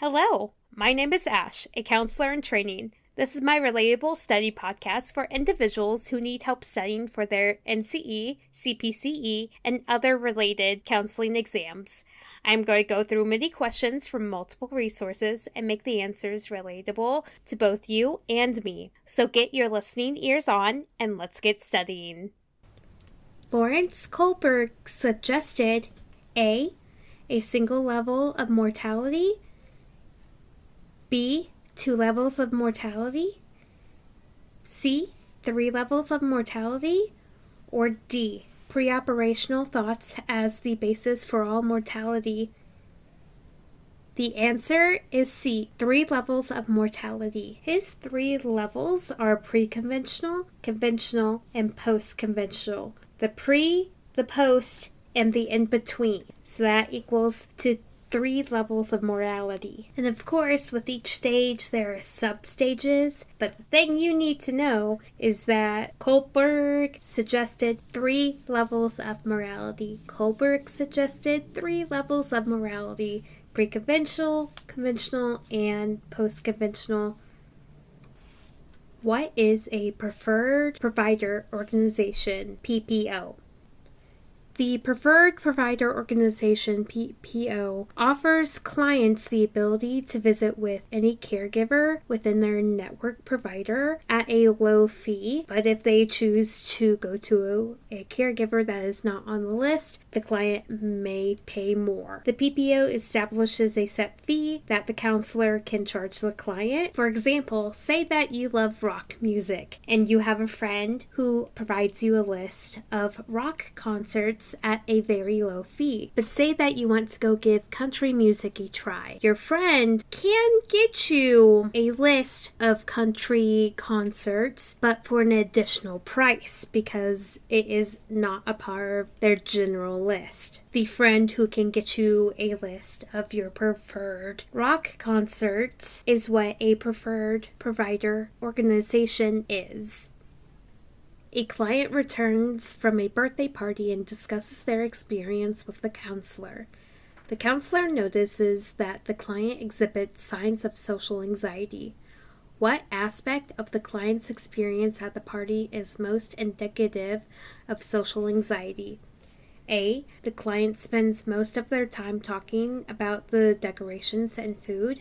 Hello, my name is Ash, a counselor in training. This is my Relatable study podcast for individuals who need help studying for their NCE, CPCE, and other related counseling exams. I'm going to go through many questions from multiple resources and make the answers relatable to both you and me. So get your listening ears on and let's get studying. Lawrence Kohlberg suggested A single level of mortality, B, 2 levels of mortality, C, 3 levels of mortality, or D, preoperational thoughts as the basis for all mortality. The answer is C, 3 levels of mortality. His 3 levels are pre-conventional, conventional, and post-conventional. The pre, the post, and the in-between. So that equals to 3 levels of mortality. And of course, with each stage, there are sub-stages. But the thing you need to know is that Kohlberg suggested 3 levels of morality. Kohlberg suggested 3 levels of morality. Pre-conventional, conventional, and post-conventional. What is a preferred provider organization, PPO? The Preferred Provider Organization, PPO, offers clients the ability to visit with any caregiver within their network provider at a low fee, but if they choose to go to a caregiver that is not on the list, the client may pay more. The PPO establishes a set fee that the counselor can charge the client. For example, say that you love rock music and you have a friend who provides you a list of rock concerts at a very low fee. But say that you want to go give country music a try. Your friend can get you a list of country concerts, but for an additional price because it is not a part of their general list. The friend who can get you a list of your preferred rock concerts is what a preferred provider organization is. A client returns from a birthday party and discusses their experience with the counselor. The counselor notices that the client exhibits signs of social anxiety. What aspect of the client's experience at the party is most indicative of social anxiety? A, the client spends most of their time talking about the decorations and food.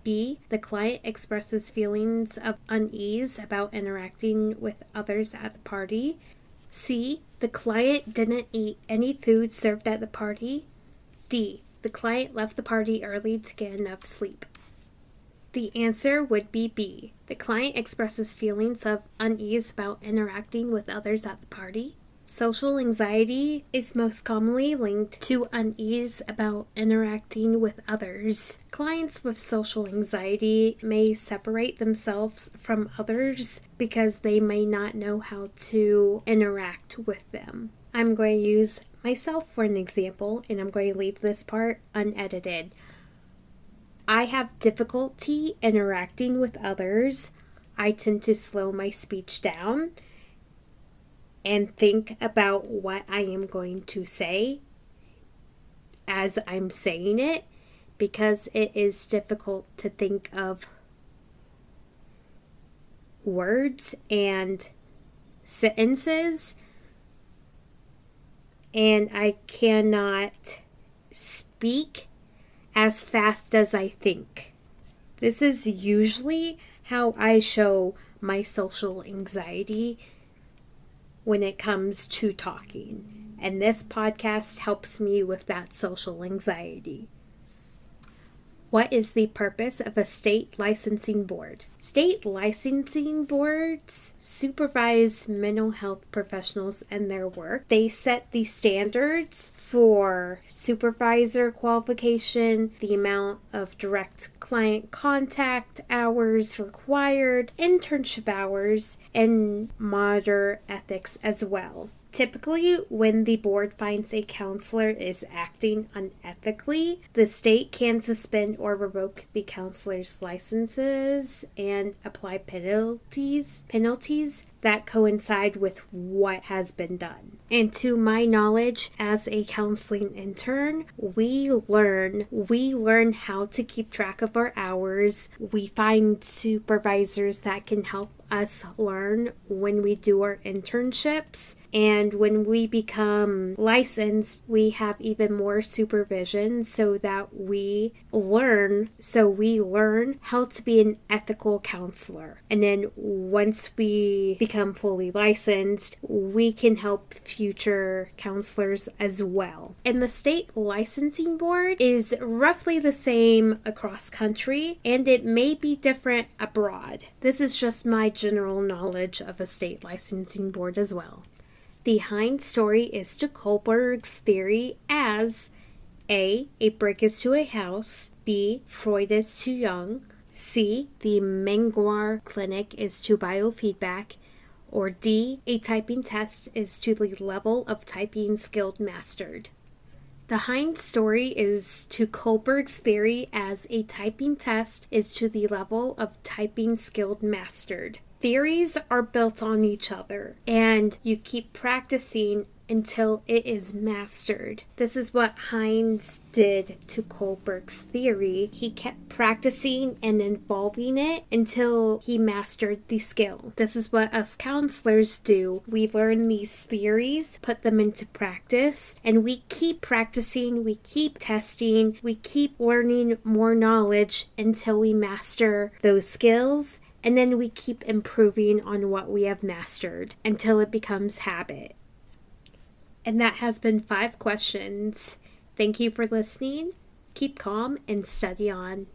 B, the client expresses feelings of unease about interacting with others at the party. C, the client didn't eat any food served at the party. D, the client left the party early to get enough sleep. The answer would be B. The client expresses feelings of unease about interacting with others at the party. Social anxiety is most commonly linked to unease about interacting with others. Clients with social anxiety may separate themselves from others because they may not know how to interact with them. I'm going to use myself for an example, and I'm going to leave this part unedited. I have difficulty interacting with others. I tend to slow my speech down and think about what I am going to say as I'm saying it, because it is difficult to think of words and sentences, and I cannot speak as fast as I think. This is usually how I show my social anxiety when it comes to talking. And this podcast helps me with that social anxiety. What is the purpose of a state licensing board? State licensing boards supervise mental health professionals and their work. They set the standards for supervisor qualification, the amount of direct client contact hours required, internship hours, and monitor ethics as well. Typically, when the board finds a counselor is acting unethically, the state can suspend or revoke the counselor's licenses and apply penalties that coincide with what has been done. And to my knowledge, as a counseling intern, we learn how to keep track of our hours. We find supervisors that can help us learn when we do our internships. And when we become licensed, we have even more supervision so that we learn how to be an ethical counselor. And then once we become fully licensed, we can help future counselors as well. And the state licensing board is roughly the same across country, and it may be different abroad. This is just my general knowledge of a state licensing board as well. The Hind story is to Kohlberg's theory as A. A brick is to a house, B. Freud is to Jung, C. The Menguar Clinic is to biofeedback, or D. A typing test is to the level of typing skilled mastered. The Hind story is to Kohlberg's theory as a typing test is to the level of typing skilled mastered. Theories are built on each other, and you keep practicing until it is mastered. This is what Hines did to Kohlberg's theory. He kept practicing and evolving it until he mastered the skill. This is what us counselors do. We learn these theories, put them into practice, and we keep practicing, we keep testing, we keep learning more knowledge until we master those skills. And then we keep improving on what we have mastered until it becomes habit. And that has been 5 questions. Thank you for listening. Keep calm and study on.